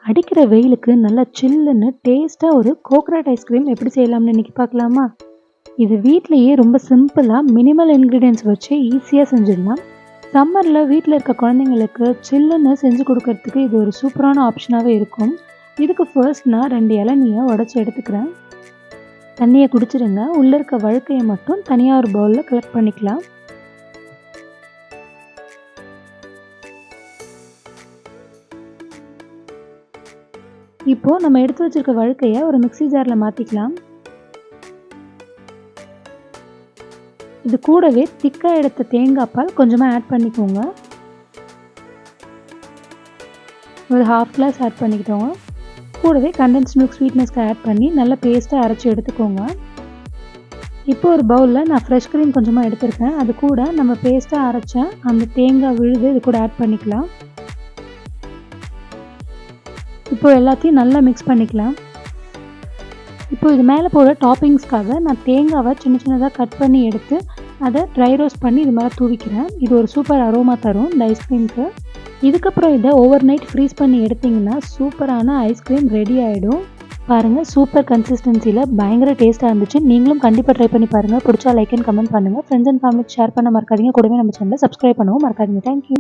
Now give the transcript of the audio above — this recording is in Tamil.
அடிக்கிற வெயிலுக்கு நல்லா சில்லுன்னு டேஸ்ட்டா ஒரு கோகனட் ஐஸ்கிரீம் எப்படி செய்யலாம்னு இன்னைக்கு பார்க்கலாமா? இது வீட்லயே ரொம்ப சிம்பிளா மினிமல் இன்கிரீடியன்ட்ஸ் வச்சு ஈஸியா செஞ்சிடலாம். சம்மர்ல வீட்ல இருக்க குழந்தைங்களுக்கு சில்லுன்னு செஞ்சு கொடுக்கறதுக்கு இது ஒரு சூப்பரான ஆப்ஷனாவே இருக்கும். இதுக்கு ஃபர்ஸ்ட் நான் 2 இளநீய உடைச்சு எடுத்துக்கிறேன். தண்ணிய குடிச்சிடுங்க. உள்ள இருக்க வழுக்கைய மட்டும் தனியா ஒரு பவுல்ல கலெக்ட் பண்ணிக்கலாம். இப்போ நம்ம எடுத்து வச்சிருக்க வழுக்கைய ஒரு மிக்ஸி ஜார்ல மாத்திக்கலாம். இது கூடவே திக்கா எடுத்த தேங்காய் பால் கொஞ்சமா ஆட் பண்ணிக்கோங்க. ஒரு 1/2 கிளாஸ் ஆட் பண்ணிக்கிட்டோங்க. கூடவே கண்டென்ஸ்ட் மில்க் ஸ்வீட்னஸ்க்கு ஆட் பண்ணி நல்லா பேஸ்ட்டா அரைச்சி எடுத்துக்கோங்க. இப்போ ஒரு பவுலில் நான் ஃப்ரெஷ் க்ரீம் கொஞ்சமாக எடுத்திருக்கேன். அது கூட நம்ம பேஸ்ட்டாக அரைச்ச அந்த தேங்காய் விழுது இது கூட ஆட் பண்ணிக்கலாம். இப்போ எல்லாத்தையும் நல்லா மிக்ஸ் பண்ணிக்கலாம். இப்போ இது மேலே போட டாப்பிங்ஸ்க்காக நான் தேங்காவை சின்ன சின்னதாக கட் பண்ணி எடுத்து அதை ட்ரை ரோஸ்ட் பண்ணி இது மேலே தூவிக்கிறேன். இது ஒரு சூப்பர் அரோமா தரும் இந்த ஐஸ்கிரீமுக்கு. இதுக்கப்புறம் இதை ஓவர் நைட் ஃப்ரீஸ் பண்ணி எடுத்திங்கன்னா சூப்பரான ஐஸ்கிரீம் ரெடி ஆகிடும். பாருங்கள், சூப்பர் கன்சிஸ்டன்சியில் பயங்கர டேஸ்ட்டாக இருந்துச்சு. நீங்களும் கண்டிப்பாக ட்ரை பண்ணி பாருங்கள். பிடிச்சா லைக் அண்ட் கமெண்ட் பண்ணுங்கள். ஃப்ரெண்ட்ஸ் அண்ட் ஃபேமிலிக்கு ஷேர் பண்ண மறக்காதீங்க. கூடவே நம்ம சேனலை சப்ஸ்கிரைப் பண்ணவும் மறக்காதீங்க. தேங்க்யூ.